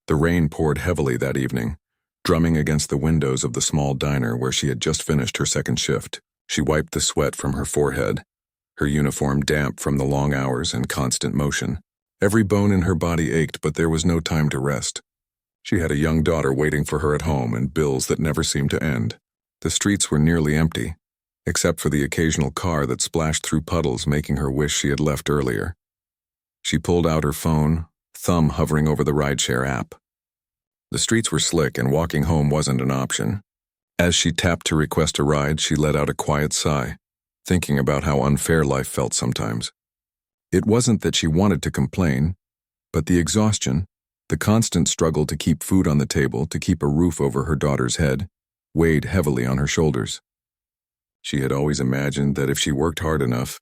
The rain poured heavily that evening, drumming against the windows of the small diner where she had just finished her second shift. She wiped the sweat from her forehead, her uniform damp from the long hours and constant motion. Every bone in her body ached, but there was no time to rest. She had a young daughter waiting for her at home and bills that never seemed to end. The streets were nearly empty, except for the occasional car that splashed through puddles, making her wish she had left earlier. She pulled out her phone, thumb hovering over the rideshare app. The streets were slick and walking home wasn't an option. As she tapped to request a ride, she let out a quiet sigh, thinking about how unfair life felt sometimes. It wasn't that she wanted to complain, but the exhaustion, the constant struggle to keep food on the table, to keep a roof over her daughter's head, weighed heavily on her shoulders. She had always imagined that if she worked hard enough,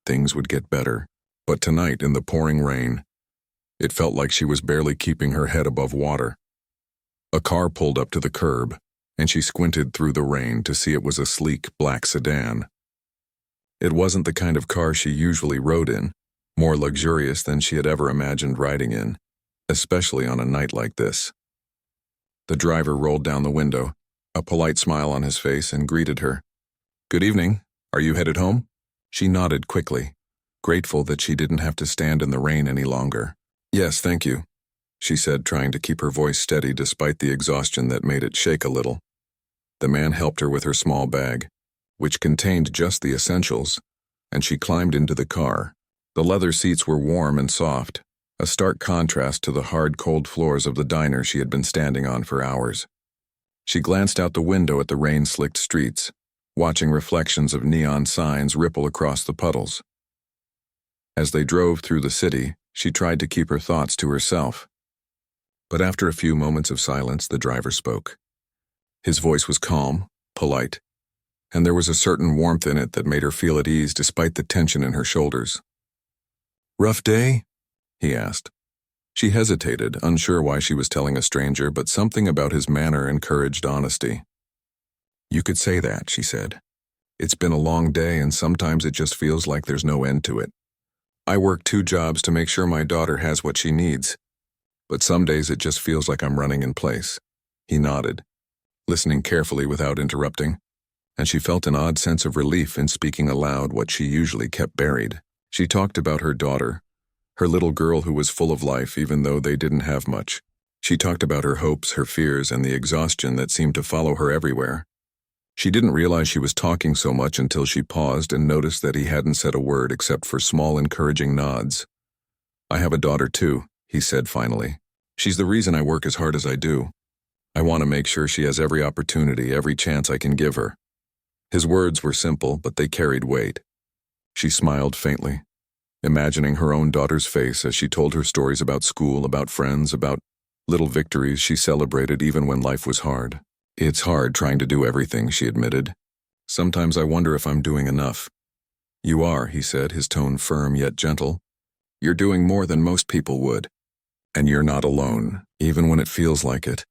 things would get better. But tonight, in the pouring rain, it felt like she was barely keeping her head above water. A car pulled up to the curb, and she squinted through the rain to see it was a sleek black sedan. It wasn't the kind of car she usually rode in, more luxurious than she had ever imagined riding in, especially on a night like this. The driver rolled down the window, a polite smile on his face, and greeted her. "Good evening. Are you headed home?" She nodded quickly, grateful that she didn't have to stand in the rain any longer. "Yes, thank you," she said, trying to keep her voice steady despite the exhaustion that made it shake a little. The man helped her with her small bag, which contained just the essentials, and she climbed into the car. The leather seats were warm and soft, a stark contrast to the hard, cold floors of the diner she had been standing on for hours. She glanced out the window at the rain-slicked streets, watching reflections of neon signs ripple across the puddles. As they drove through the city, she tried to keep her thoughts to herself. But after a few moments of silence, the driver spoke. His voice was calm, polite, and there was a certain warmth in it that made her feel at ease despite the tension in her shoulders. "Rough day?" he asked. She hesitated, unsure why she was telling a stranger, but something about his manner encouraged honesty. "You could say that," she said. "It's been a long day, and sometimes it just feels like there's no end to it. I work 2 jobs to make sure my daughter has what she needs, but some days it just feels like I'm running in place." He nodded, listening carefully without interrupting, and she felt an odd sense of relief in speaking aloud what she usually kept buried. She talked about her daughter, her little girl who was full of life even though they didn't have much. She talked about her hopes, her fears, and the exhaustion that seemed to follow her everywhere. She didn't realize she was talking so much until she paused and noticed that he hadn't said a word except for small encouraging nods. "I have a daughter too," he said finally. "She's the reason I work as hard as I do. I want to make sure she has every opportunity, every chance I can give her." His words were simple, but they carried weight. She smiled faintly, imagining her own daughter's face as she told her stories about school, about friends, about little victories she celebrated even when life was hard. "It's hard trying to do everything," she admitted. "Sometimes I wonder if I'm doing enough." "You are," he said, his tone firm yet gentle. "You're doing more than most people would. And you're not alone, even when it feels like it."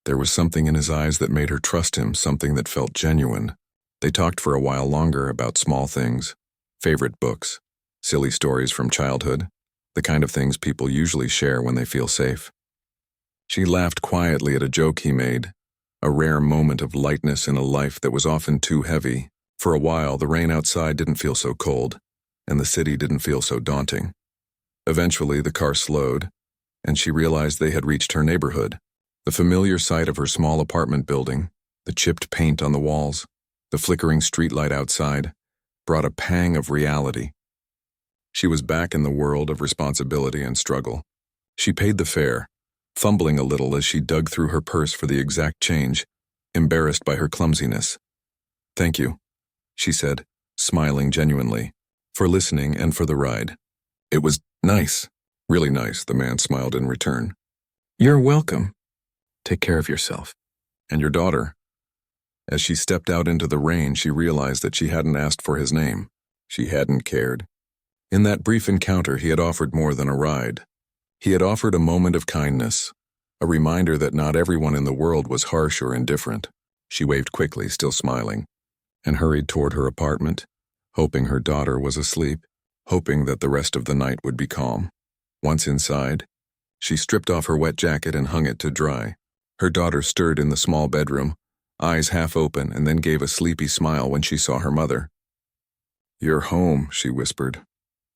There was something in his eyes that made her trust him, something that felt genuine. They talked for a while longer about small things, favorite books, silly stories from childhood, the kind of things people usually share when they feel safe. She laughed quietly at a joke he made, a rare moment of lightness in a life that was often too heavy. For a while, the rain outside didn't feel so cold, and the city didn't feel so daunting. Eventually, the car slowed, and she realized they had reached her neighborhood. The familiar sight of her small apartment building, the chipped paint on the walls, the flickering streetlight outside, brought a pang of reality. She was back in the world of responsibility and struggle. She paid the fare, fumbling a little as she dug through her purse for the exact change, embarrassed by her clumsiness. "Thank you," she said, smiling genuinely, "for listening and for the ride. It was nice, really nice," the man smiled in return. "You're welcome. Take care of yourself. And your daughter." As she stepped out into the rain, she realized that she hadn't asked for his name. She hadn't cared. In that brief encounter, he had offered more than a ride. He had offered a moment of kindness, a reminder that not everyone in the world was harsh or indifferent. She waved quickly, still smiling, and hurried toward her apartment, hoping her daughter was asleep, hoping that the rest of the night would be calm. Once inside, She stripped off her wet jacket and hung it to dry. Her daughter stirred in the small bedroom, eyes half open, and then gave a sleepy smile when she saw her mother. "You're home," she whispered.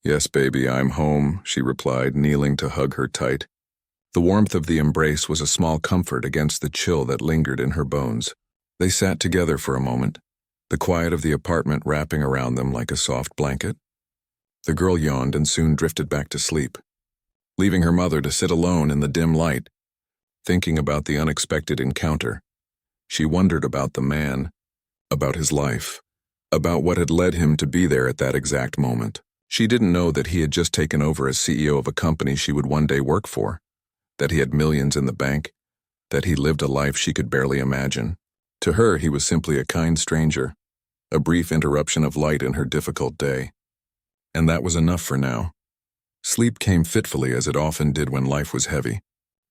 "Yes, baby, I'm home," she replied, kneeling to hug her tight. The warmth of the embrace was a small comfort against the chill that lingered in her bones. They sat together for a moment, the quiet of the apartment wrapping around them like a soft blanket. The girl yawned and soon drifted back to sleep, leaving her mother to sit alone in the dim light, thinking about the unexpected encounter. She wondered about the man, about his life, about what had led him to be there at that exact moment. She didn't know that he had just taken over as CEO of a company she would one day work for, that he had millions in the bank, that he lived a life she could barely imagine. To her, he was simply a kind stranger, a brief interruption of light in her difficult day. And that was enough for now. Sleep came fitfully as it often did when life was heavy.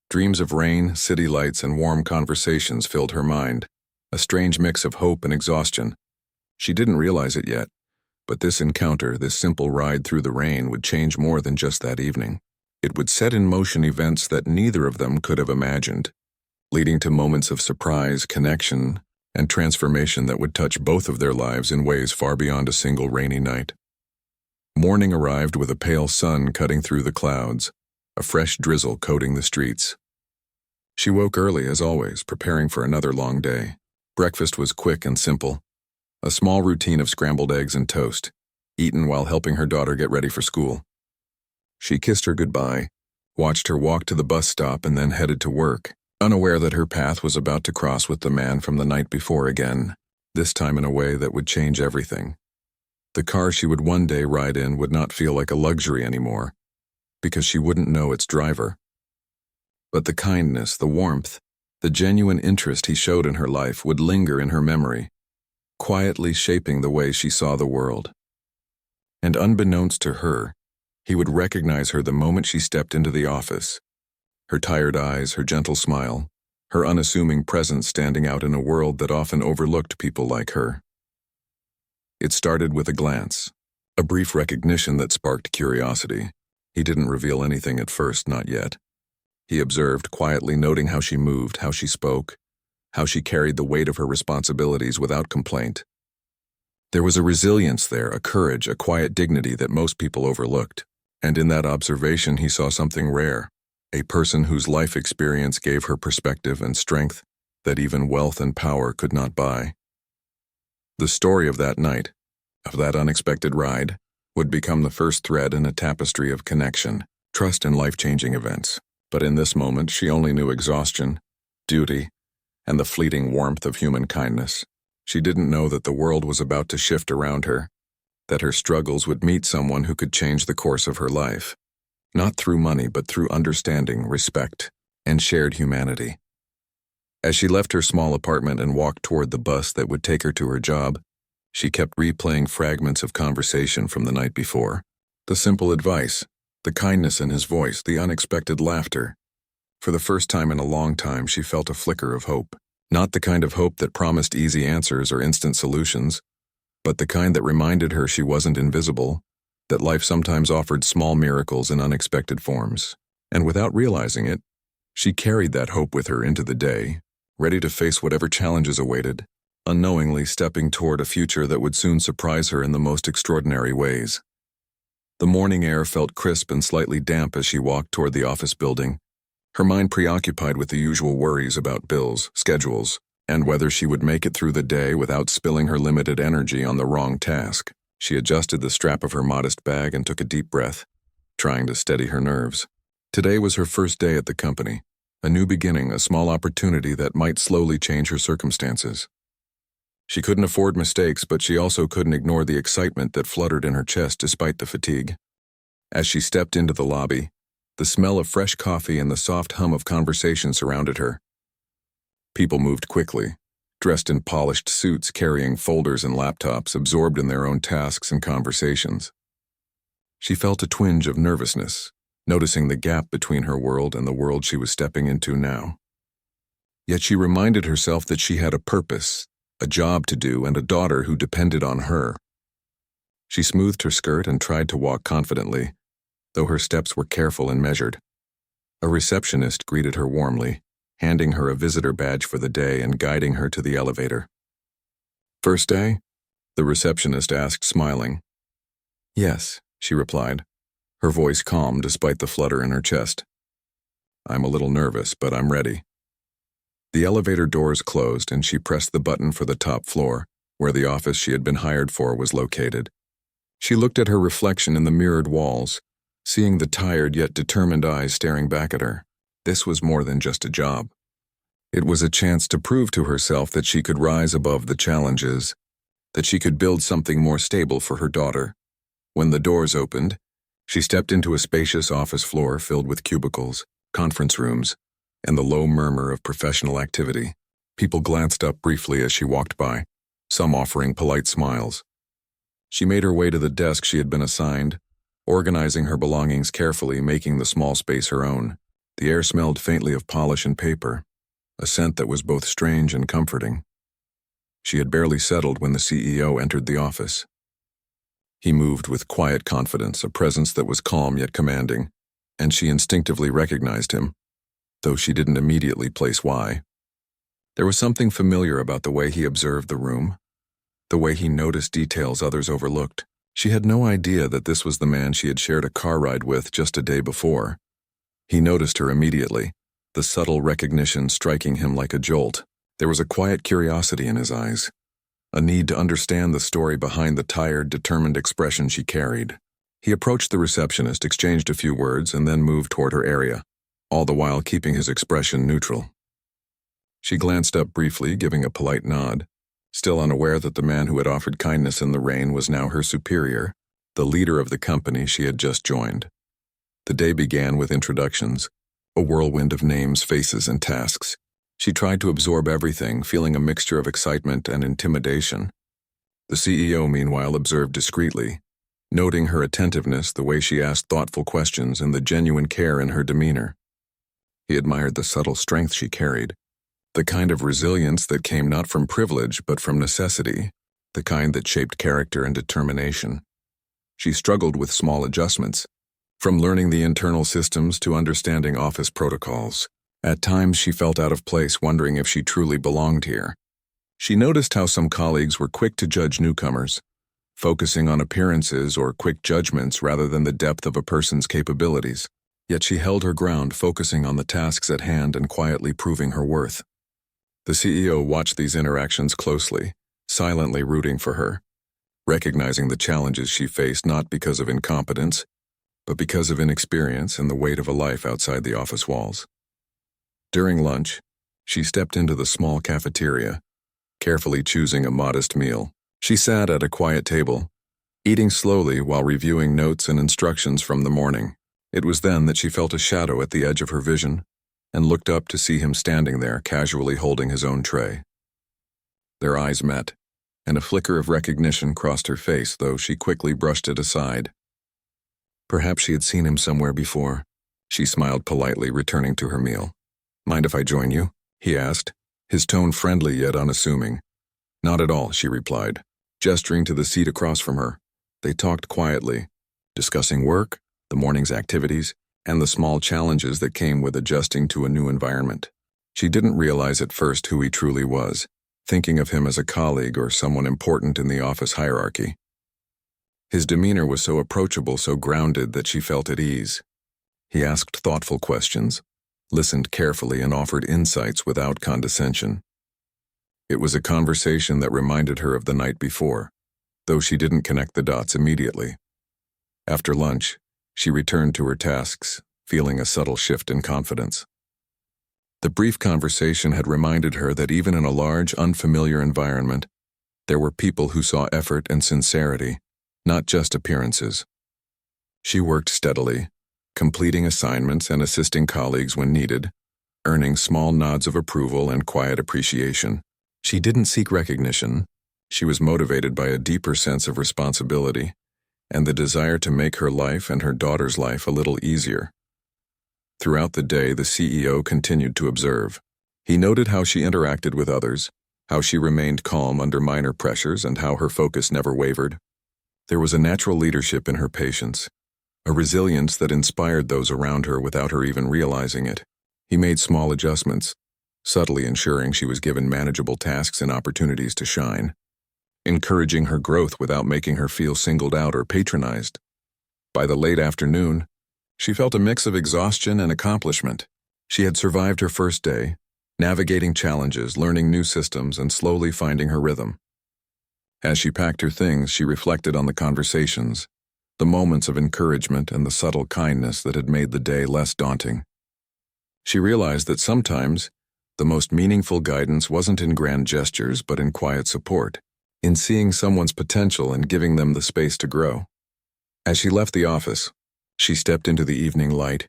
Dreams of rain, city lights, and warm conversations filled her mind, a strange mix of hope and exhaustion. She didn't realize it yet, but this encounter, this simple ride through the rain, would change more than just that evening. It would set in motion events that neither of them could have imagined, leading to moments of surprise, connection, and transformation that would touch both of their lives in ways far beyond a single rainy night. Morning arrived with a pale sun cutting through the clouds, a fresh drizzle coating the streets. She woke early, as always, preparing for another long day. Breakfast was quick and simple, a small routine of scrambled eggs and toast, eaten while helping her daughter get ready for school. She kissed her goodbye, watched her walk to the bus stop, and then headed to work, unaware that her path was about to cross with the man from the night before again, this time in a way that would change everything. The car she would one day ride in would not feel like a luxury anymore, because she wouldn't know its driver. But the kindness, the warmth, the genuine interest he showed in her life would linger in her memory, quietly shaping the way she saw the world. And unbeknownst to her, he would recognize her the moment she stepped into the office. Her tired eyes, her gentle smile, her unassuming presence standing out in a world that often overlooked people like her. It started with a glance, a brief recognition that sparked curiosity. He didn't reveal anything at first, not yet. He observed, quietly noting how she moved, how she spoke, how she carried the weight of her responsibilities without complaint. There was a resilience there, a courage, a quiet dignity that most people overlooked. And in that observation, he saw something rare, a person whose life experience gave her perspective and strength that even wealth and power could not buy. The story of that night, of that unexpected ride, would become the first thread in a tapestry of connection, trust, and life-changing events. But in this moment, she only knew exhaustion, duty, and the fleeting warmth of human kindness. She didn't know that the world was about to shift around her, that her struggles would meet someone who could change the course of her life, not through money but through understanding, respect, and shared humanity. As she left her small apartment and walked toward the bus that would take her to her job, she kept replaying fragments of conversation from the night before. The simple advice, the kindness in his voice, the unexpected laughter. For the first time in a long time, she felt a flicker of hope. Not the kind of hope that promised easy answers or instant solutions, but the kind that reminded her she wasn't invisible, that life sometimes offered small miracles in unexpected forms. And without realizing it, she carried that hope with her into the day, ready to face whatever challenges awaited, unknowingly stepping toward a future that would soon surprise her in the most extraordinary ways. The morning air felt crisp and slightly damp as she walked toward the office building, her mind preoccupied with the usual worries about bills, schedules, and whether she would make it through the day without spilling her limited energy on the wrong task. She adjusted the strap of her modest bag and took a deep breath, trying to steady her nerves. Today was her first day at the company, a new beginning, a small opportunity that might slowly change her circumstances. She couldn't afford mistakes, but she also couldn't ignore the excitement that fluttered in her chest despite the fatigue. As she stepped into the lobby, the smell of fresh coffee and the soft hum of conversation surrounded her. People moved quickly, dressed in polished suits, carrying folders and laptops, absorbed in their own tasks and conversations. She felt a twinge of nervousness, noticing the gap between her world and the world she was stepping into now. Yet she reminded herself that she had a purpose, a job to do, and a daughter who depended on her. She smoothed her skirt and tried to walk confidently, though her steps were careful and measured. A receptionist greeted her warmly, handing her a visitor badge for the day and guiding her to the elevator. "First day?" the receptionist asked, smiling. "Yes," she replied, her voice calm despite the flutter in her chest. "I'm a little nervous, but I'm ready." The elevator doors closed and she pressed the button for the top floor, where the office she had been hired for was located. She looked at her reflection in the mirrored walls, seeing the tired yet determined eyes staring back at her. This was more than just a job. It was a chance to prove to herself that she could rise above the challenges, that she could build something more stable for her daughter. When the doors opened, she stepped into a spacious office floor filled with cubicles, conference rooms, and the low murmur of professional activity. People glanced up briefly as she walked by, some offering polite smiles. She made her way to the desk she had been assigned, organizing her belongings carefully, making the small space her own. The air smelled faintly of polish and paper, a scent that was both strange and comforting. She had barely settled when the CEO entered the office. He moved with quiet confidence, a presence that was calm yet commanding, and she instinctively recognized him, though she didn't immediately place why. There was something familiar about the way he observed the room, the way he noticed details others overlooked. She had no idea that this was the man she had shared a car ride with just a day before. He noticed her immediately, the subtle recognition striking him like a jolt. There was a quiet curiosity in his eyes, a need to understand the story behind the tired, determined expression she carried. He approached the receptionist, exchanged a few words, and then moved toward her area, all the while keeping his expression neutral. She glanced up briefly, giving a polite nod, still unaware that the man who had offered kindness in the rain was now her superior, the leader of the company she had just joined. The day began with introductions, a whirlwind of names, faces, and tasks. She tried to absorb everything, feeling a mixture of excitement and intimidation. The CEO, meanwhile, observed discreetly, noting her attentiveness, the way she asked thoughtful questions, and the genuine care in her demeanor. He admired the subtle strength she carried, the kind of resilience that came not from privilege but from necessity, the kind that shaped character and determination. She struggled with small adjustments, from learning the internal systems to understanding office protocols. At times she felt out of place, wondering if she truly belonged here. She noticed how some colleagues were quick to judge newcomers, focusing on appearances or quick judgments rather than the depth of a person's capabilities. Yet she held her ground, focusing on the tasks at hand and quietly proving her worth. The CEO watched these interactions closely, silently rooting for her, recognizing the challenges she faced not because of incompetence, but because of inexperience and the weight of a life outside the office walls. During lunch, she stepped into the small cafeteria, carefully choosing a modest meal. She sat at a quiet table, eating slowly while reviewing notes and instructions from the morning. It was then that she felt a shadow at the edge of her vision, and looked up to see him standing there, casually holding his own tray. Their eyes met, and a flicker of recognition crossed her face, though she quickly brushed it aside. Perhaps she had seen him somewhere before. She smiled politely, returning to her meal. "Mind if I join you?" he asked, his tone friendly yet unassuming. "Not at all," she replied, gesturing to the seat across from her. They talked quietly, discussing work, the morning's activities, and the small challenges that came with adjusting to a new environment. She didn't realize at first who he truly was, thinking of him as a colleague or someone important in the office hierarchy. His demeanor was so approachable, so grounded, that she felt at ease. He asked thoughtful questions, listened carefully, and offered insights without condescension. It was a conversation that reminded her of the night before, though she didn't connect the dots immediately. After lunch, she returned to her tasks, feeling a subtle shift in confidence. The brief conversation had reminded her that even in a large, unfamiliar environment, there were people who saw effort and sincerity, not just appearances. She worked steadily, completing assignments and assisting colleagues when needed, earning small nods of approval and quiet appreciation. She didn't seek recognition. She was motivated by a deeper sense of responsibility and the desire to make her life and her daughter's life a little easier. Throughout the day, the CEO continued to observe. He noted how she interacted with others, how she remained calm under minor pressures, and how her focus never wavered. There was a natural leadership in her patience, a resilience that inspired those around her without her even realizing it. He made small adjustments, subtly ensuring she was given manageable tasks and opportunities to shine, encouraging her growth without making her feel singled out or patronized. By the late afternoon, she felt a mix of exhaustion and accomplishment. She had survived her first day, navigating challenges, learning new systems, and slowly finding her rhythm. As she packed her things, she reflected on the conversations, the moments of encouragement, and the subtle kindness that had made the day less daunting. She realized that sometimes the most meaningful guidance wasn't in grand gestures but in quiet support, in seeing someone's potential and giving them the space to grow. As she left the office, she stepped into the evening light,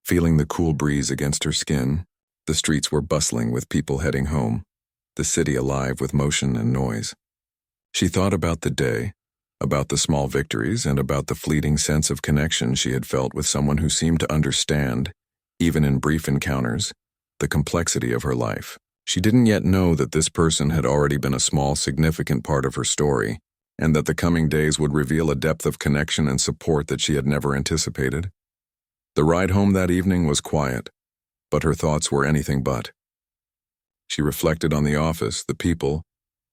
feeling the cool breeze against her skin. The streets were bustling with people heading home, the city alive with motion and noise. She thought about the day, about the small victories, and about the fleeting sense of connection she had felt with someone who seemed to understand, even in brief encounters, the complexity of her life. She didn't yet know that this person had already been a small, significant part of her story, and that the coming days would reveal a depth of connection and support that she had never anticipated. The ride home that evening was quiet, but her thoughts were anything but. She reflected on the office, the people,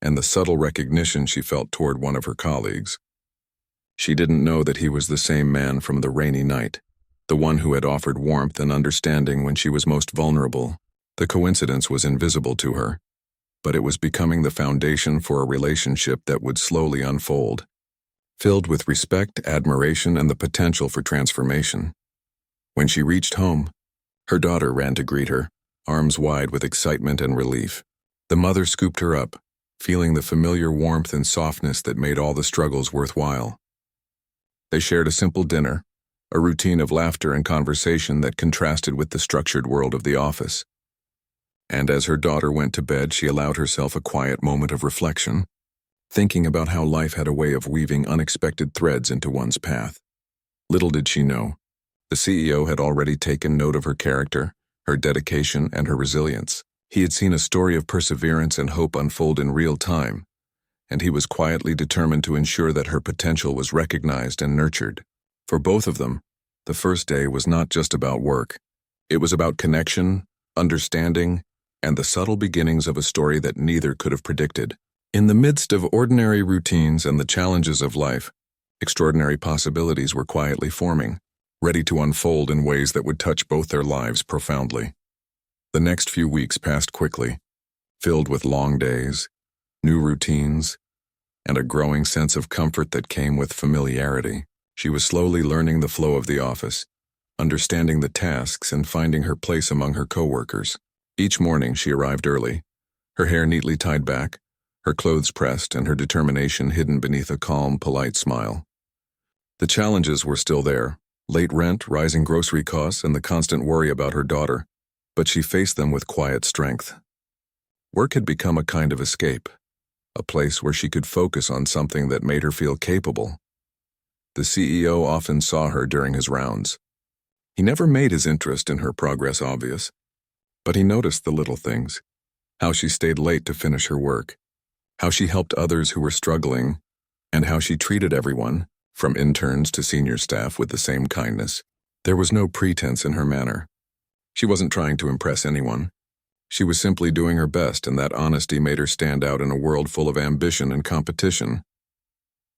and the subtle recognition she felt toward one of her colleagues. She didn't know that he was the same man from the rainy night, the one who had offered warmth and understanding when she was most vulnerable. The coincidence was invisible to her, but it was becoming the foundation for a relationship that would slowly unfold, filled with respect, admiration, and the potential for transformation. When she reached home, her daughter ran to greet her, arms wide with excitement and relief. The mother scooped her up, feeling the familiar warmth and softness that made all the struggles worthwhile. They shared a simple dinner, a routine of laughter and conversation that contrasted with the structured world of the office. And as her daughter went to bed, she allowed herself a quiet moment of reflection, thinking about how life had a way of weaving unexpected threads into one's path. Little did she know, the CEO had already taken note of her character, her dedication, and her resilience. He had seen a story of perseverance and hope unfold in real time, and he was quietly determined to ensure that her potential was recognized and nurtured. For both of them, the first day was not just about work. It was about connection, understanding, and the subtle beginnings of a story that neither could have predicted. In the midst of ordinary routines and the challenges of life, extraordinary possibilities were quietly forming, ready to unfold in ways that would touch both their lives profoundly. The next few weeks passed quickly, filled with long days, new routines, and a growing sense of comfort that came with familiarity. She was slowly learning the flow of the office, understanding the tasks, and finding her place among her coworkers. Each morning she arrived early, her hair neatly tied back, her clothes pressed, and her determination hidden beneath a calm, polite smile. The challenges were still there, late rent, rising grocery costs, and the constant worry about her daughter, but she faced them with quiet strength. Work had become a kind of escape, a place where she could focus on something that made her feel capable. The CEO often saw her during his rounds. He never made his interest in her progress obvious, but he noticed the little things, how she stayed late to finish her work, how she helped others who were struggling, and how she treated everyone, from interns to senior staff, with the same kindness. There was no pretense in her manner. She wasn't trying to impress anyone. She was simply doing her best, and that honesty made her stand out in a world full of ambition and competition.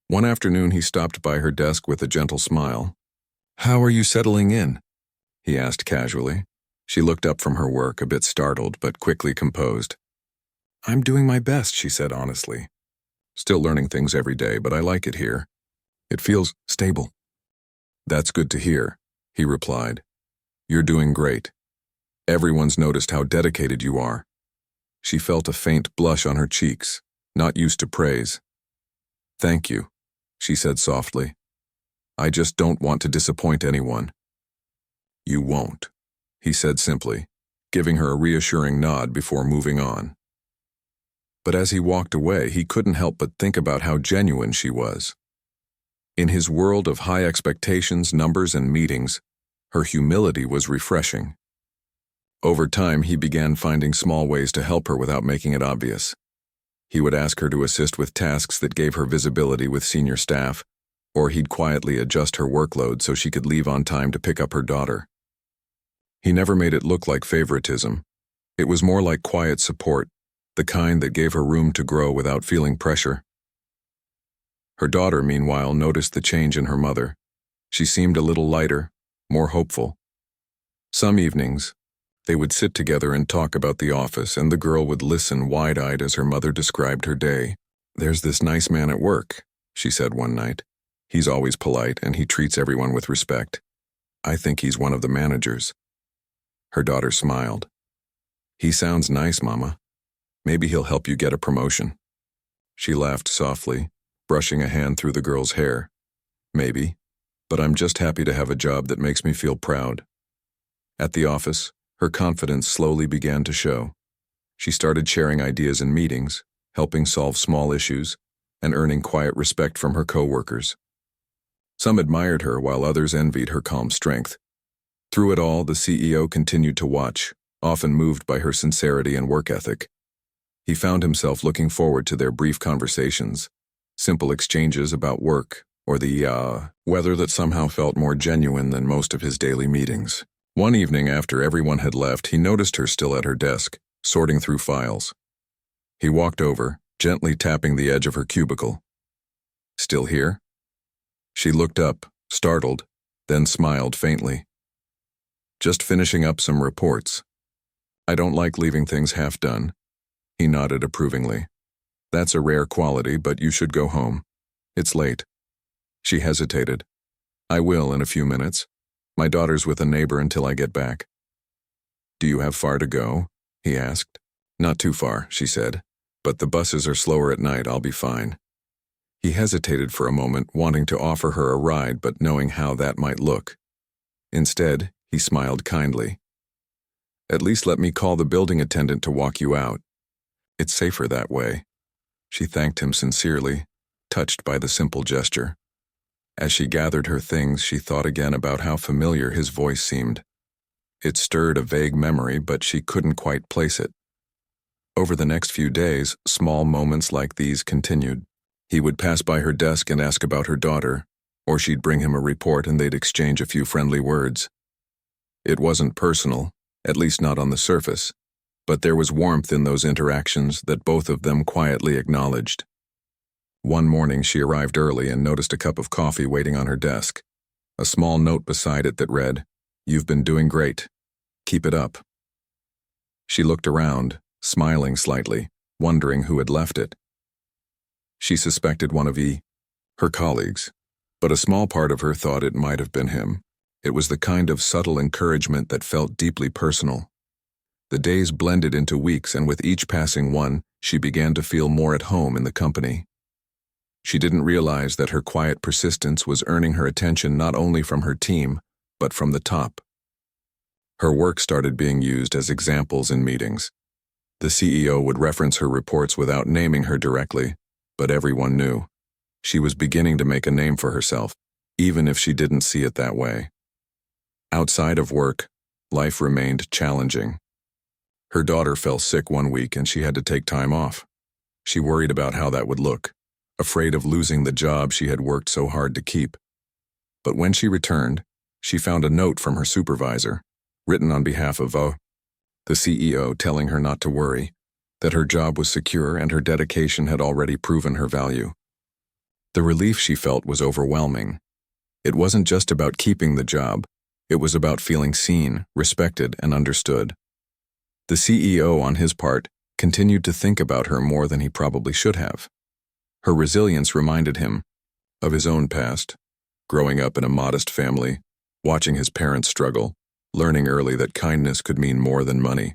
One afternoon he stopped by her desk with a gentle smile. "How are you settling in?" he asked casually. She looked up from her work, a bit startled but quickly composed. "I'm doing my best," she said honestly. "Still learning things every day, but I like it here. It feels stable." "That's good to hear," he replied. "You're doing great. Everyone's noticed how dedicated you are." She felt a faint blush on her cheeks, not used to praise. "Thank you," she said softly. "I just don't want to disappoint anyone." "You won't," he said simply, giving her a reassuring nod before moving on. But as he walked away, he couldn't help but think about how genuine she was. In his world of high expectations, numbers, and meetings, her humility was refreshing. Over time, he began finding small ways to help her without making it obvious. He would ask her to assist with tasks that gave her visibility with senior staff, or he'd quietly adjust her workload so she could leave on time to pick up her daughter. He never made it look like favoritism. It was more like quiet support, the kind that gave her room to grow without feeling pressure. Her daughter, meanwhile, noticed the change in her mother. She seemed a little lighter, more hopeful. Some evenings, they would sit together and talk about the office, and the girl would listen wide-eyed as her mother described her day. "There's this nice man at work," she said one night. "He's always polite, and he treats everyone with respect. I think he's one of the managers." Her daughter smiled. "He sounds nice, Mama. Maybe he'll help you get a promotion." She laughed softly, brushing a hand through the girl's hair. "Maybe, but I'm just happy to have a job that makes me feel proud." At the office, her confidence slowly began to show. She started sharing ideas in meetings, helping solve small issues, and earning quiet respect from her coworkers. Some admired her while others envied her calm strength. Through it all, the CEO continued to watch, often moved by her sincerity and work ethic. He found himself looking forward to their brief conversations, simple exchanges about work, or the weather that somehow felt more genuine than most of his daily meetings. One evening after everyone had left, he noticed her still at her desk, sorting through files. He walked over, gently tapping the edge of her cubicle. "Still here?" She looked up, startled, then smiled faintly. "Just finishing up some reports. I don't like leaving things half done." He nodded approvingly. "That's a rare quality, but you should go home. It's late." She hesitated. "I will in a few minutes. My daughter's with a neighbor until I get back." "Do you have far to go?" he asked. "Not too far," she said, "but the buses are slower at night. I'll be fine." He hesitated for a moment, wanting to offer her a ride but knowing how that might look. Instead, he smiled kindly. "At least let me call the building attendant to walk you out. It's safer that way." She thanked him sincerely, touched by the simple gesture. As she gathered her things, she thought again about how familiar his voice seemed. It stirred a vague memory, but she couldn't quite place it. Over the next few days, small moments like these continued. He would pass by her desk and ask about her daughter, or she'd bring him a report and they'd exchange a few friendly words. It wasn't personal, at least not on the surface, but there was warmth in those interactions that both of them quietly acknowledged. One morning she arrived early and noticed a cup of coffee waiting on her desk, a small note beside it that read, "You've been doing great. Keep it up." She looked around, smiling slightly, wondering who had left it. She suspected one of her colleagues, but a small part of her thought it might have been him. It was the kind of subtle encouragement that felt deeply personal. The days blended into weeks, and with each passing one, she began to feel more at home in the company. She didn't realize that her quiet persistence was earning her attention not only from her team, but from the top. Her work started being used as examples in meetings. The CEO would reference her reports without naming her directly, but everyone knew. She was beginning to make a name for herself, even if she didn't see it that way. Outside of work, life remained challenging. Her daughter fell sick one week and she had to take time off. She worried about how that would look, afraid of losing the job she had worked so hard to keep. But when she returned, she found a note from her supervisor, written on behalf of the CEO, telling her not to worry, that her job was secure and her dedication had already proven her value. The relief she felt was overwhelming. It wasn't just about keeping the job, it was about feeling seen, respected, and understood. The CEO, on his part, continued to think about her more than he probably should have. Her resilience reminded him of his own past, growing up in a modest family, watching his parents struggle, learning early that kindness could mean more than money.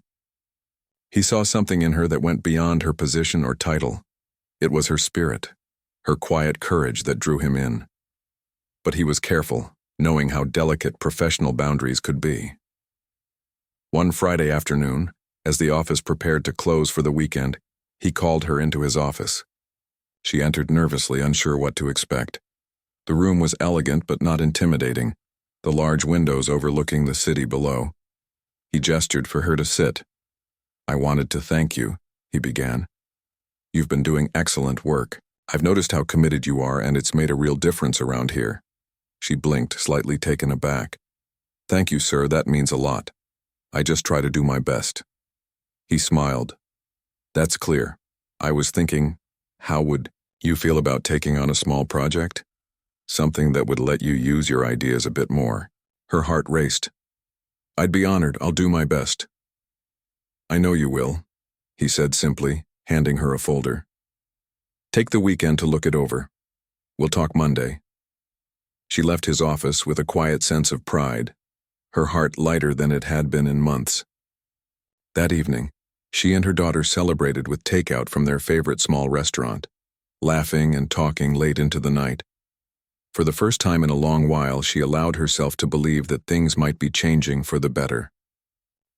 He saw something in her that went beyond her position or title. It was her spirit, her quiet courage that drew him in. But he was careful, knowing how delicate professional boundaries could be. One Friday afternoon, as the office prepared to close for the weekend, he called her into his office. She entered nervously, unsure what to expect. The room was elegant but not intimidating, the large windows overlooking the city below. He gestured for her to sit. "I wanted to thank you," he began. "You've been doing excellent work. I've noticed how committed you are, and it's made a real difference around here." She blinked, slightly taken aback. "Thank you, sir, that means a lot. I just try to do my best." He smiled. "That's clear. I was thinking, how would you feel about taking on a small project? Something that would let you use your ideas a bit more." Her heart raced. "I'd be honored. I'll do my best." "I know you will," he said simply, handing her a folder. "Take the weekend to look it over. We'll talk Monday." She left his office with a quiet sense of pride, her heart lighter than it had been in months. That evening, she and her daughter celebrated with takeout from their favorite small restaurant, laughing and talking late into the night. For the first time in a long while, she allowed herself to believe that things might be changing for the better.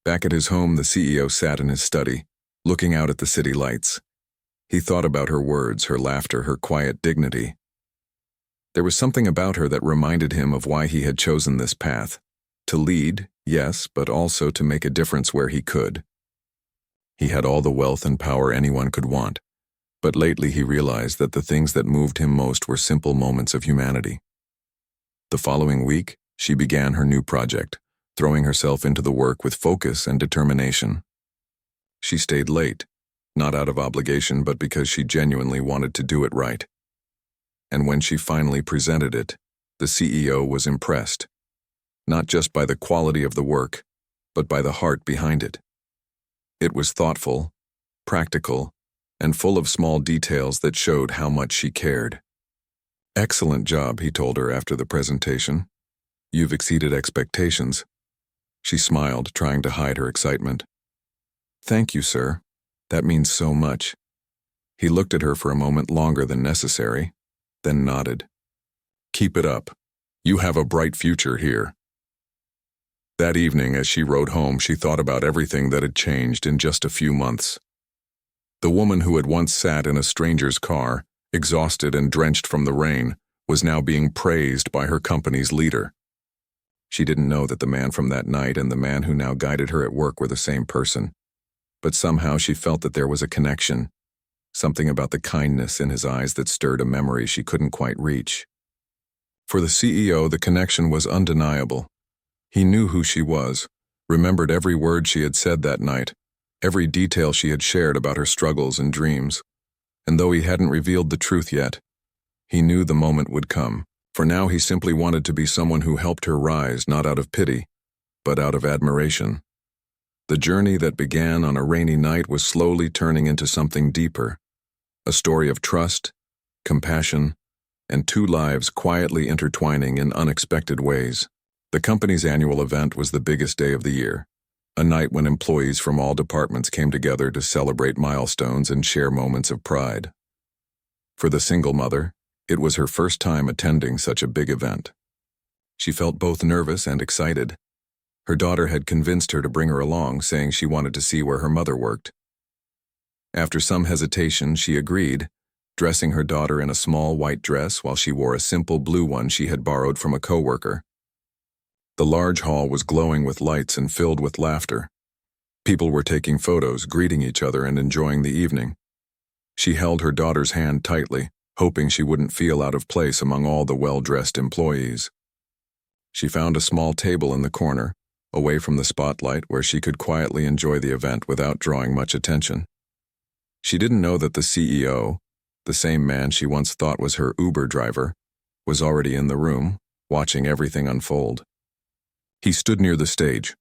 Back at his home, the CEO sat in his study, looking out at the city lights. He thought about her words, her laughter, her quiet dignity. There was something about her that reminded him of why he had chosen this path. To lead, yes, but also to make a difference where he could. He had all the wealth and power anyone could want, but lately he realized that the things that moved him most were simple moments of humanity. The following week, she began her new project, throwing herself into the work with focus and determination. She stayed late, not out of obligation, but because she genuinely wanted to do it right. And when she finally presented it, the CEO was impressed, not just by the quality of the work, but by the heart behind it. It was thoughtful, practical, and full of small details that showed how much she cared. "Excellent job," he told her after the presentation. "You've exceeded expectations." She smiled, trying to hide her excitement. "Thank you, sir. That means so much." He looked at her for a moment longer than necessary, then nodded. "Keep it up. You have a bright future here." That evening, as she rode home, she thought about everything that had changed in just a few months. The woman who had once sat in a stranger's car, exhausted and drenched from the rain, was now being praised by her company's leader. She didn't know that the man from that night and the man who now guided her at work were the same person, but somehow she felt that there was a connection, something about the kindness in his eyes that stirred a memory she couldn't quite reach. For the CEO, the connection was undeniable. He knew who she was, remembered every word she had said that night, every detail she had shared about her struggles and dreams. And though he hadn't revealed the truth yet, he knew the moment would come. For now he simply wanted to be someone who helped her rise, not out of pity, but out of admiration. The journey that began on a rainy night was slowly turning into something deeper, a story of trust, compassion, and two lives quietly intertwining in unexpected ways. The company's annual event was the biggest day of the year, a night when employees from all departments came together to celebrate milestones and share moments of pride. For the single mother, it was her first time attending such a big event. She felt both nervous and excited. Her daughter had convinced her to bring her along, saying she wanted to see where her mother worked. After some hesitation, she agreed, dressing her daughter in a small white dress while she wore a simple blue one she had borrowed from a coworker. The large hall was glowing with lights and filled with laughter. People were taking photos, greeting each other, and enjoying the evening. She held her daughter's hand tightly, hoping she wouldn't feel out of place among all the well-dressed employees. She found a small table in the corner, away from the spotlight, where she could quietly enjoy the event without drawing much attention. She didn't know that the CEO, the same man she once thought was her Uber driver, was already in the room, watching everything unfold. He stood near the stage,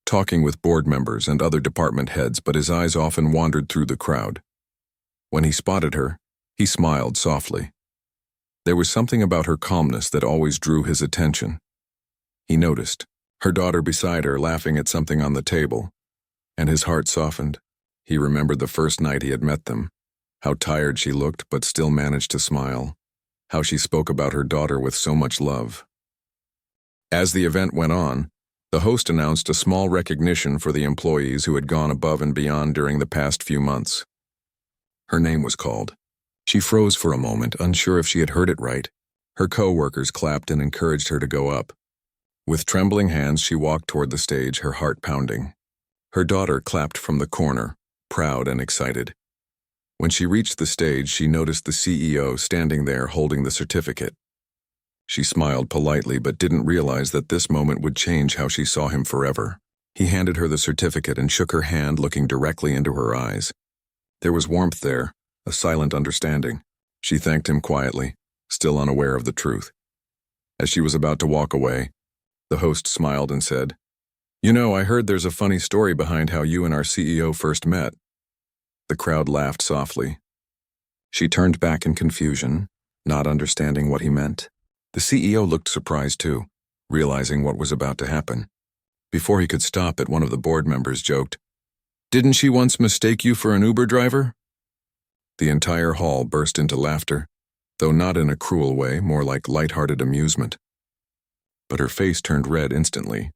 talking with board members and other department heads, but his eyes often wandered through the crowd. When he spotted her, he smiled softly. There was something about her calmness that always drew his attention. He noticed her daughter beside her laughing at something on the table, and his heart softened. He remembered the first night he had met them, how tired she looked but still managed to smile, how she spoke about her daughter with so much love. As the event went on, the host announced a small recognition for the employees who had gone above and beyond during the past few months. Her name was called. She froze for a moment, unsure if she had heard it right. Her co-workers clapped and encouraged her to go up. With trembling hands, she walked toward the stage, her heart pounding. Her daughter clapped from the corner, proud and excited. When she reached the stage, she noticed the CEO standing there holding the certificate. She smiled politely but didn't realize that this moment would change how she saw him forever. He handed her the certificate and shook her hand, looking directly into her eyes. There was warmth there, a silent understanding. She thanked him quietly, still unaware of the truth. As she was about to walk away, the host smiled and said, "You know, I heard there's a funny story behind how you and our CEO first met." The crowd laughed softly. She turned back in confusion, not understanding what he meant. The CEO looked surprised too, realizing what was about to happen. Before he could stop it, one of the board members joked, "Didn't she once mistake you for an Uber driver?" The entire hall burst into laughter, though not in a cruel way, more like light-hearted amusement. But her face turned red instantly.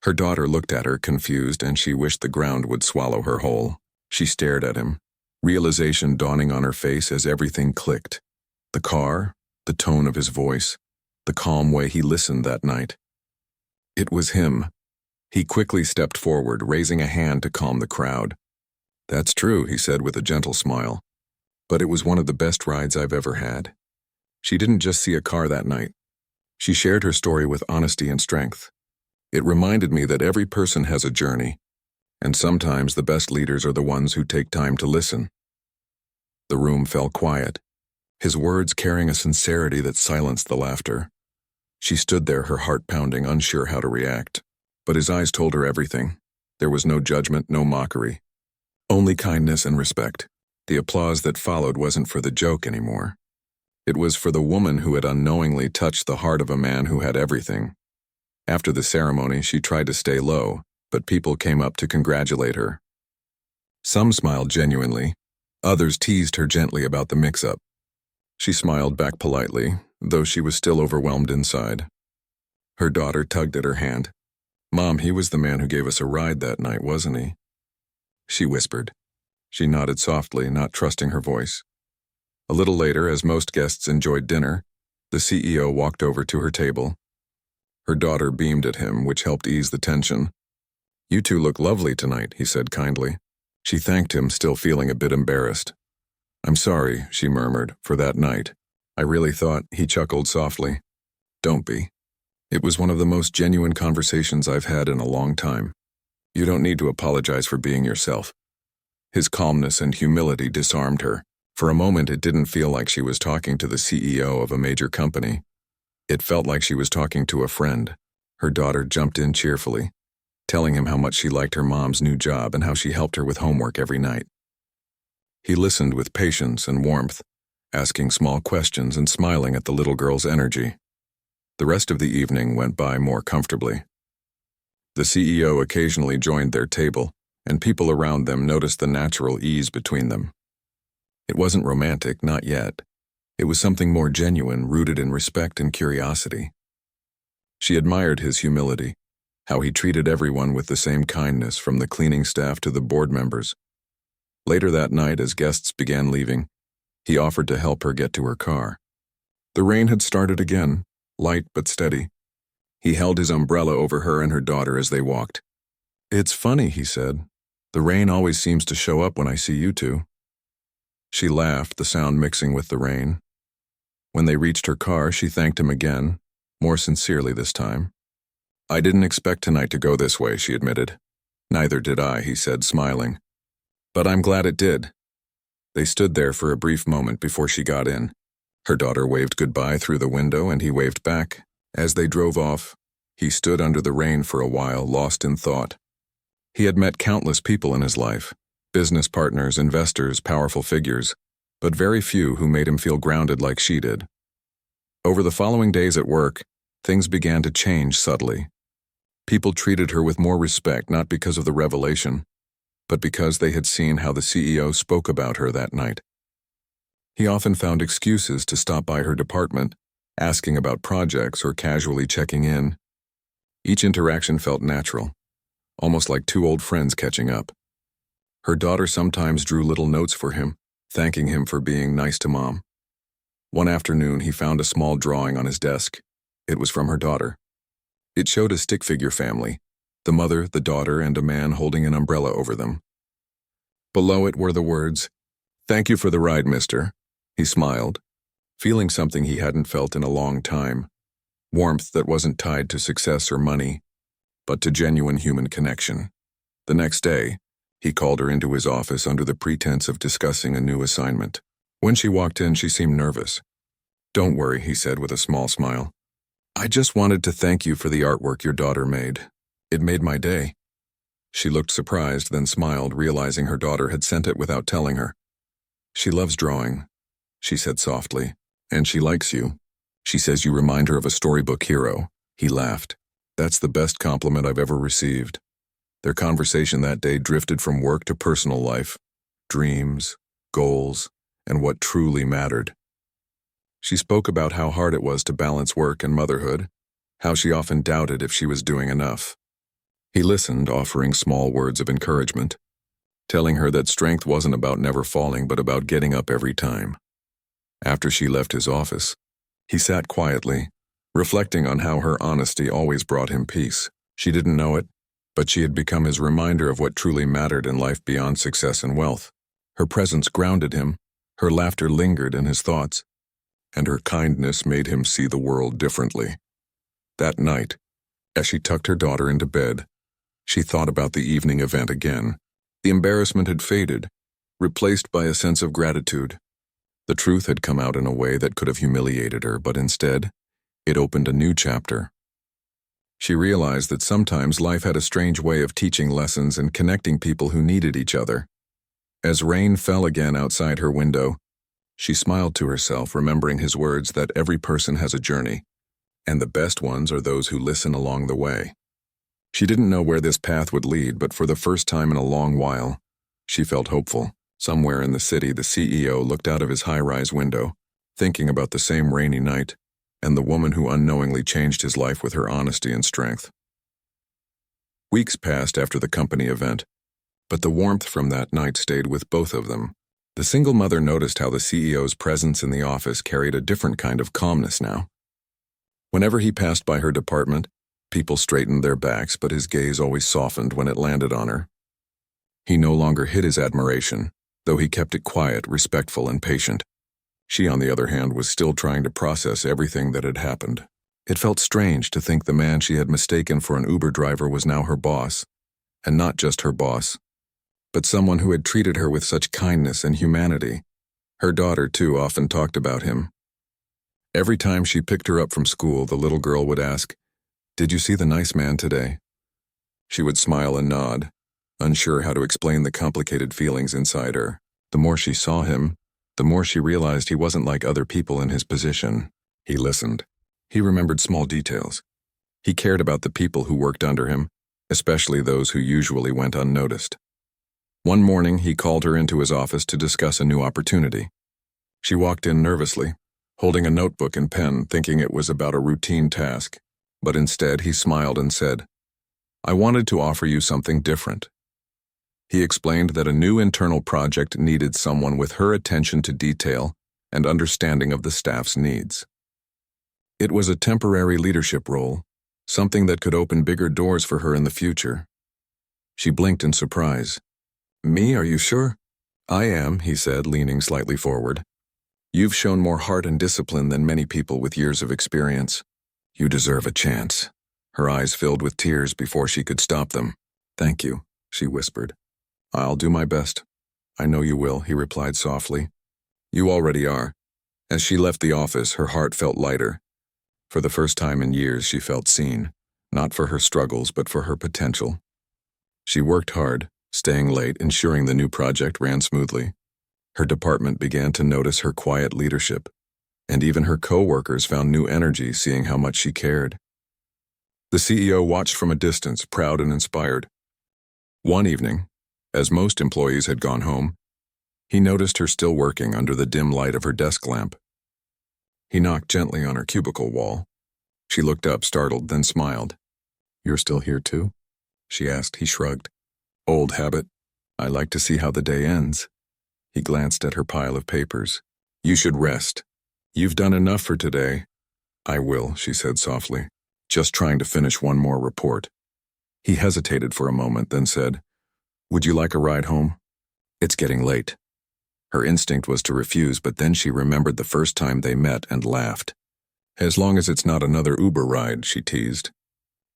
Her daughter looked at her, confused, and she wished the ground would swallow her whole. She stared at him, realization dawning on her face as everything clicked. The car, the tone of his voice, the calm way he listened that night. It was him. He quickly stepped forward, raising a hand to calm the crowd. "That's true," he said with a gentle smile. "But it was one of the best rides I've ever had." She didn't just see a car that night. She shared her story with honesty and strength. "It reminded me that every person has a journey, and sometimes the best leaders are the ones who take time to listen." The room fell quiet, his words carrying a sincerity that silenced the laughter. She stood there, her heart pounding, unsure how to react. But his eyes told her everything. There was no judgment, no mockery. Only kindness and respect. The applause that followed wasn't for the joke anymore. It was for the woman who had unknowingly touched the heart of a man who had everything. After the ceremony, she tried to stay low, but people came up to congratulate her. Some smiled genuinely. Others teased her gently about the mix-up. She smiled back politely, though she was still overwhelmed inside. Her daughter tugged at her hand. "Mom, he was the man who gave us a ride that night, wasn't he?" She whispered. She nodded softly, not trusting her voice. A little later, as most guests enjoyed dinner, the CEO walked over to her table. Her daughter beamed at him, which helped ease the tension. "You two look lovely tonight," he said kindly. She thanked him, still feeling a bit embarrassed. "I'm sorry," she murmured, "for that night. I really thought," he chuckled softly. "Don't be. It was one of the most genuine conversations I've had in a long time. You don't need to apologize for being yourself." His calmness and humility disarmed her. For a moment, it didn't feel like she was talking to the CEO of a major company. It felt like she was talking to a friend. Her daughter jumped in cheerfully, telling him how much she liked her mom's new job and how she helped her with homework every night. He listened with patience and warmth, asking small questions and smiling at the little girl's energy. The rest of the evening went by more comfortably. The CEO occasionally joined their table, and people around them noticed the natural ease between them. It wasn't romantic, not yet. It was something more genuine, rooted in respect and curiosity. She admired his humility, how he treated everyone with the same kindness, from the cleaning staff to the board members. Later that night, as guests began leaving, he offered to help her get to her car. The rain had started again, light but steady. He held his umbrella over her and her daughter as they walked. "It's funny," he said. "The rain always seems to show up when I see you two." She laughed, the sound mixing with the rain. When they reached her car, she thanked him again, more sincerely this time. "I didn't expect tonight to go this way," she admitted. "Neither did I," he said, smiling. "But I'm glad it did." They stood there for a brief moment before she got in. Her daughter waved goodbye through the window, and he waved back. As they drove off, he stood under the rain for a while, lost in thought. He had met countless people in his life, business partners, investors, powerful figures, but very few who made him feel grounded like she did. Over the following days at work, things began to change subtly. People treated her with more respect, not because of the revelation, but because they had seen how the CEO spoke about her that night. He often found excuses to stop by her department, asking about projects or casually checking in. Each interaction felt natural, almost like two old friends catching up. Her daughter sometimes drew little notes for him, thanking him for being nice to Mom. One afternoon, he found a small drawing on his desk. It was from her daughter. It showed a stick figure family, the mother, the daughter, and a man holding an umbrella over them. Below it were the words, Thank you for the ride, mister. He smiled, feeling something he hadn't felt in a long time. Warmth that wasn't tied to success or money, but to genuine human connection. The next day, he called her into his office under the pretense of discussing a new assignment. When she walked in, she seemed nervous. "Don't worry," he said with a small smile. "I just wanted to thank you for the artwork your daughter made. It made my day." She looked surprised, then smiled, realizing her daughter had sent it without telling her. "She loves drawing," she said softly, "and she likes you. She says you remind her of a storybook hero." He laughed. "That's the best compliment I've ever received." Their conversation that day drifted from work to personal life, dreams, goals, and what truly mattered. She spoke about how hard it was to balance work and motherhood, how she often doubted if she was doing enough. He listened, offering small words of encouragement, telling her that strength wasn't about never falling but about getting up every time. After she left his office, he sat quietly, reflecting on how her honesty always brought him peace. She didn't know it, but she had become his reminder of what truly mattered in life beyond success and wealth. Her presence grounded him, her laughter lingered in his thoughts, and her kindness made him see the world differently. That night, as she tucked her daughter into bed, she thought about the evening event again. The embarrassment had faded, replaced by a sense of gratitude. The truth had come out in a way that could have humiliated her, but instead, it opened a new chapter. She realized that sometimes life had a strange way of teaching lessons and connecting people who needed each other. As rain fell again outside her window, she smiled to herself, remembering his words that every person has a journey, and the best ones are those who listen along the way. She didn't know where this path would lead, but for the first time in a long while, she felt hopeful. Somewhere in the city, the CEO looked out of his high-rise window, thinking about the same rainy night, and the woman who unknowingly changed his life with her honesty and strength. Weeks passed after the company event, but the warmth from that night stayed with both of them. The single mother noticed how the CEO's presence in the office carried a different kind of calmness now. Whenever he passed by her department, people straightened their backs, but his gaze always softened when it landed on her. He no longer hid his admiration, though he kept it quiet, respectful, and patient. She, on the other hand, was still trying to process everything that had happened. It felt strange to think the man she had mistaken for an Uber driver was now her boss, and not just her boss, but someone who had treated her with such kindness and humanity. Her daughter, too, often talked about him. Every time she picked her up from school, the little girl would ask, "Did you see the nice man today?" She would smile and nod, unsure how to explain the complicated feelings inside her. The more she saw him, the more she realized he wasn't like other people in his position. He listened. He remembered small details. He cared about the people who worked under him, especially those who usually went unnoticed. One morning, he called her into his office to discuss a new opportunity. She walked in nervously, holding a notebook and pen, thinking it was about a routine task. But instead, he smiled and said, "I wanted to offer you something different." He explained that a new internal project needed someone with her attention to detail and understanding of the staff's needs. It was a temporary leadership role, something that could open bigger doors for her in the future. She blinked in surprise. "Me, are you sure?" "I am," he said, leaning slightly forward. "You've shown more heart and discipline than many people with years of experience. You deserve a chance." Her eyes filled with tears before she could stop them. "Thank you," she whispered. "I'll do my best." "I know you will," he replied softly. "You already are." As she left the office, her heart felt lighter. For the first time in years, she felt seen, not for her struggles, but for her potential. She worked hard, staying late, ensuring the new project ran smoothly. Her department began to notice her quiet leadership, and even her co-workers found new energy seeing how much she cared. The CEO watched from a distance, proud and inspired. One evening, as most employees had gone home, he noticed her still working under the dim light of her desk lamp. He knocked gently on her cubicle wall. She looked up, startled, then smiled. "You're still here too?" she asked. He shrugged. "Old habit. I like to see how the day ends." He glanced at her pile of papers. "You should rest. You've done enough for today." "I will," she said softly. "Just trying to finish one more report." He hesitated for a moment, then said, "Would you like a ride home?" "It's getting late." Her instinct was to refuse, but then she remembered the first time they met and laughed. "As long as it's not another Uber ride," she teased.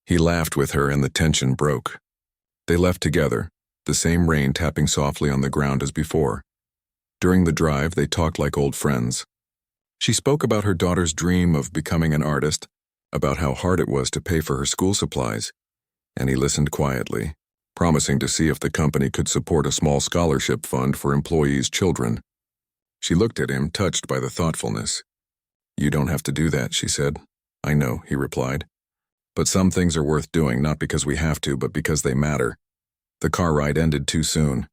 He laughed with her and the tension broke. They left together, the same rain tapping softly on the ground as before. During the drive, they talked like old friends. She spoke about her daughter's dream of becoming an artist, about how hard it was to pay for her school supplies, and he listened quietly, promising to see if the company could support a small scholarship fund for employees' children. She looked at him, touched by the thoughtfulness. "You don't have to do that," she said. "I know," he replied. "But some things are worth doing, not because we have to, but because they matter." The car ride ended too soon.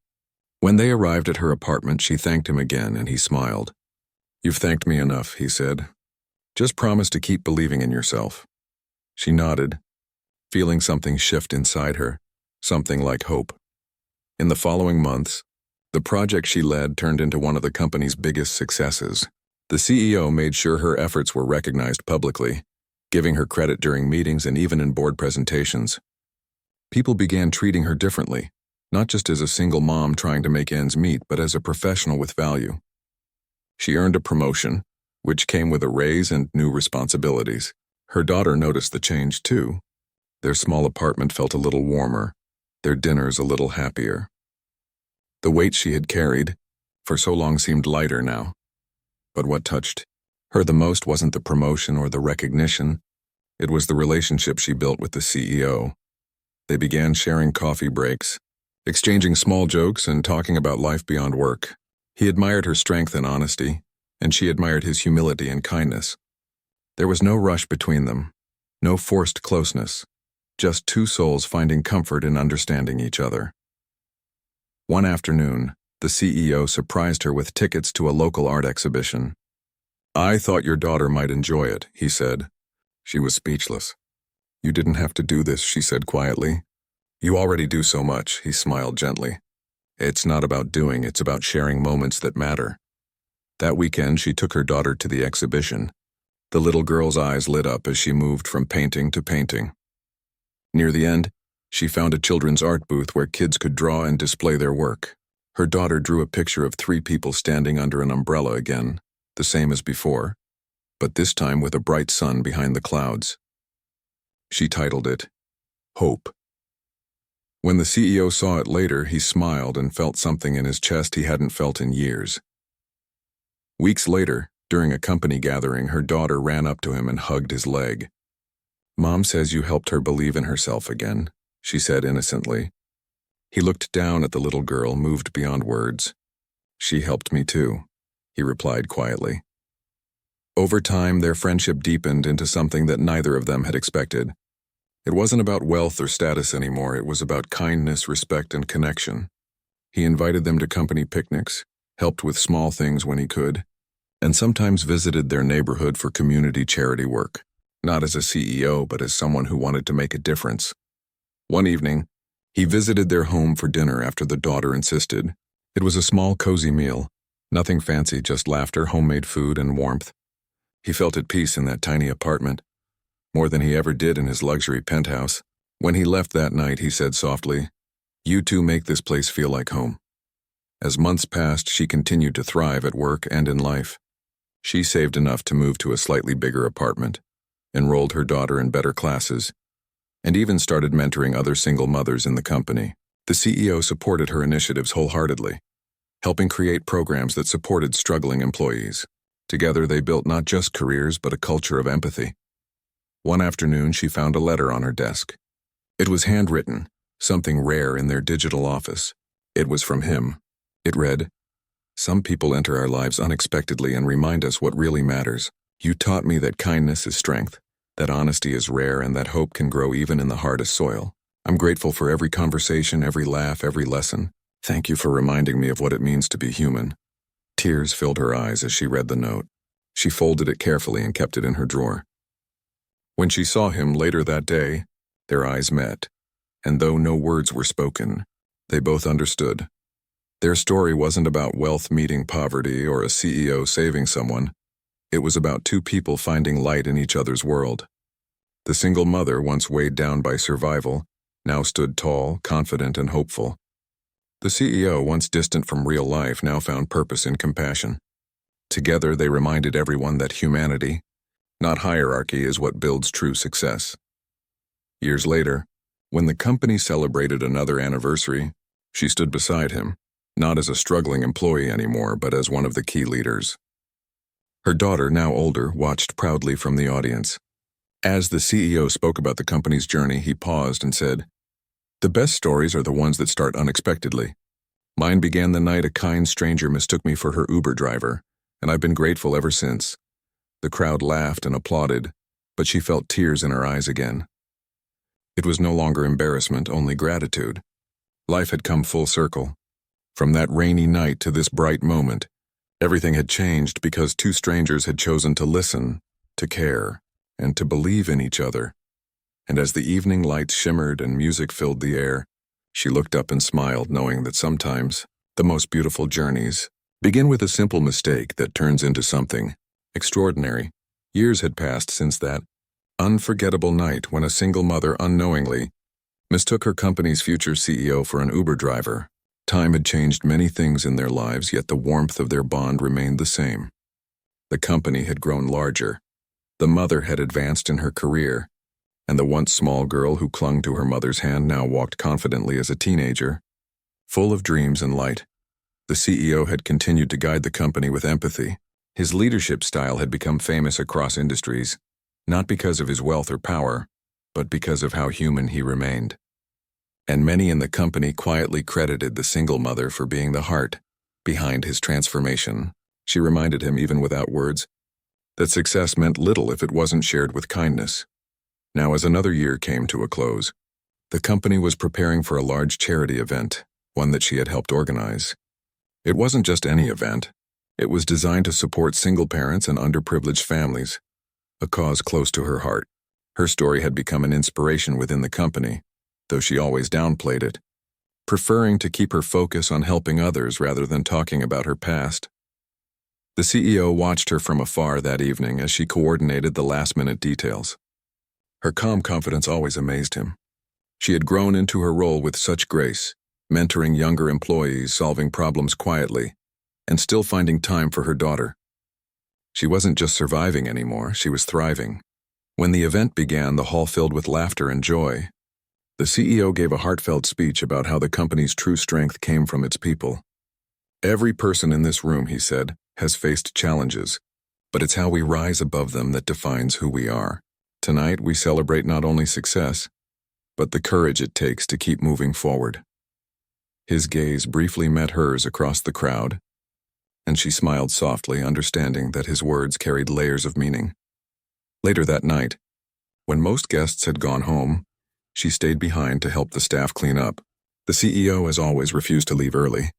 When they arrived at her apartment, she thanked him again, and he smiled. "You've thanked me enough," he said. "Just promise to keep believing in yourself." She nodded, feeling something shift inside her, something like hope. In the following months, the project she led turned into one of the company's biggest successes. The CEO made sure her efforts were recognized publicly, giving her credit during meetings and even in board presentations. People began treating her differently, not just as a single mom trying to make ends meet, but as a professional with value. She earned a promotion, which came with a raise and new responsibilities. Her daughter noticed the change too. Their small apartment felt a little warmer, their dinners a little happier. The weight she had carried for so long seemed lighter now. But what touched her the most wasn't the promotion or the recognition. It was the relationship she built with the CEO. They began sharing coffee breaks, exchanging small jokes and talking about life beyond work. He admired her strength and honesty, and she admired his humility and kindness. There was no rush between them, no forced closeness, just two souls finding comfort in understanding each other. One afternoon, the CEO surprised her with tickets to a local art exhibition. "I thought your daughter might enjoy it," he said. She was speechless. "You didn't have to do this," she said quietly. "You already do so much," he smiled gently. "It's not about doing, it's about sharing moments that matter." That weekend, she took her daughter to the exhibition. The little girl's eyes lit up as she moved from painting to painting. Near the end, she found a children's art booth where kids could draw and display their work. Her daughter drew a picture of 3 people standing under an umbrella again, the same as before, but this time with a bright sun behind the clouds. She titled it, "Hope." When the CEO saw it later, he smiled and felt something in his chest he hadn't felt in years. Weeks later, during a company gathering, her daughter ran up to him and hugged his leg. "Mom says you helped her believe in herself again," she said innocently. He looked down at the little girl, moved beyond words. "She helped me too," he replied quietly. Over time, their friendship deepened into something that neither of them had expected. It wasn't about wealth or status anymore, it was about kindness, respect, and connection. He invited them to company picnics, helped with small things when he could, and sometimes visited their neighborhood for community charity work, not as a CEO, but as someone who wanted to make a difference. One evening, he visited their home for dinner after the daughter insisted. It was a small, cozy meal, nothing fancy, just laughter, homemade food, and warmth. He felt at peace in that tiny apartment, more than he ever did in his luxury penthouse. When he left that night, he said softly, "You two make this place feel like home." As months passed, she continued to thrive at work and in life. She saved enough to move to a slightly bigger apartment, enrolled her daughter in better classes, and even started mentoring other single mothers in the company. The CEO supported her initiatives wholeheartedly, helping create programs that supported struggling employees. Together, they built not just careers, but a culture of empathy. One afternoon, she found a letter on her desk. It was handwritten, something rare in their digital office. It was from him. It read, "Some people enter our lives unexpectedly and remind us what really matters. You taught me that kindness is strength, that honesty is rare, and that hope can grow even in the hardest soil. I'm grateful for every conversation, every laugh, every lesson. Thank you for reminding me of what it means to be human." Tears filled her eyes as she read the note. She folded it carefully and kept it in her drawer. When she saw him later that day, their eyes met, and though no words were spoken, they both understood. Their story wasn't about wealth meeting poverty or a CEO saving someone. It was about 2 people finding light in each other's world. The single mother, once weighed down by survival, now stood tall, confident, and hopeful. The CEO, once distant from real life, now found purpose in compassion. Together, they reminded everyone that humanity, not hierarchy, is what builds true success. Years later, when the company celebrated another anniversary, she stood beside him, not as a struggling employee anymore, but as one of the key leaders. Her daughter, now older, watched proudly from the audience. As the CEO spoke about the company's journey, he paused and said, "The best stories are the ones that start unexpectedly. Mine began the night a kind stranger mistook me for her Uber driver, and I've been grateful ever since." The crowd laughed and applauded, but she felt tears in her eyes again. It was no longer embarrassment, only gratitude. Life had come full circle. From that rainy night to this bright moment, everything had changed because two strangers had chosen to listen, to care, and to believe in each other. And as the evening lights shimmered and music filled the air, she looked up and smiled, knowing that sometimes the most beautiful journeys begin with a simple mistake that turns into something extraordinary. Years had passed since that unforgettable night when a single mother unknowingly mistook her company's future CEO for an Uber driver. Time had changed many things in their lives, yet the warmth of their bond remained the same. The company had grown larger. The mother had advanced in her career, and the once small girl who clung to her mother's hand now walked confidently as a teenager, full of dreams and light. The CEO had continued to guide the company with empathy. His leadership style had become famous across industries, not because of his wealth or power, but because of how human he remained. And many in the company quietly credited the single mother for being the heart behind his transformation. She reminded him, even without words, that success meant little if it wasn't shared with kindness. Now, as another year came to a close, the company was preparing for a large charity event, one that she had helped organize. It wasn't just any event. It was designed to support single parents and underprivileged families, a cause close to her heart. Her story had become an inspiration within the company, though she always downplayed it, preferring to keep her focus on helping others rather than talking about her past. The CEO watched her from afar that evening as she coordinated the last-minute details. Her calm confidence always amazed him. She had grown into her role with such grace, mentoring younger employees, solving problems quietly, and still finding time for her daughter. She wasn't just surviving anymore, she was thriving. When the event began, the hall filled with laughter and joy. The CEO gave a heartfelt speech about how the company's true strength came from its people. "Every person in this room," he said, "has faced challenges, but it's how we rise above them that defines who we are. Tonight, we celebrate not only success, but the courage it takes to keep moving forward." His gaze briefly met hers across the crowd, and she smiled softly, understanding that his words carried layers of meaning. Later that night, when most guests had gone home, she stayed behind to help the staff clean up. The CEO, as always, refused to leave early.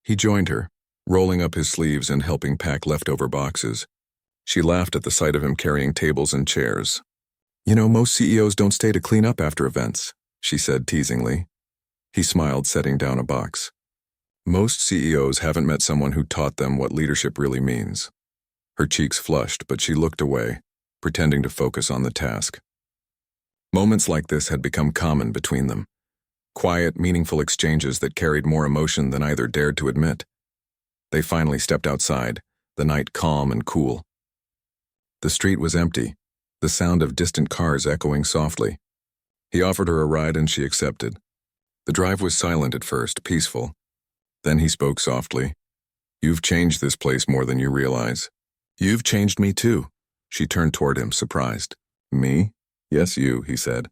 He joined her, rolling up his sleeves and helping pack leftover boxes. She laughed at the sight of him carrying tables and chairs. "You know, most CEOs don't stay to clean up after events," she said teasingly. He smiled, setting down a box. "Most CEOs haven't met someone who taught them what leadership really means." Her cheeks flushed, but she looked away, pretending to focus on the task. Moments like this had become common between them. Quiet, meaningful exchanges that carried more emotion than either dared to admit. They finally stepped outside, the night calm and cool. The street was empty, the sound of distant cars echoing softly. He offered her a ride and she accepted. The drive was silent at first, peaceful. Then he spoke softly. "You've changed this place more than you realize." "You've changed me too." She turned toward him, surprised. "Me?" "Yes, you," he said.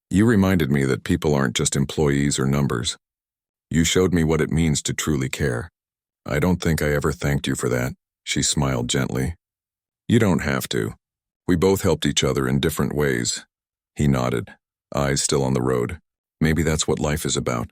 "You reminded me that people aren't just employees or numbers. You showed me what it means to truly care. I don't think I ever thanked you for that." She smiled gently. "You don't have to. We both helped each other in different ways." He nodded, eyes still on the road. "Maybe that's what life is about.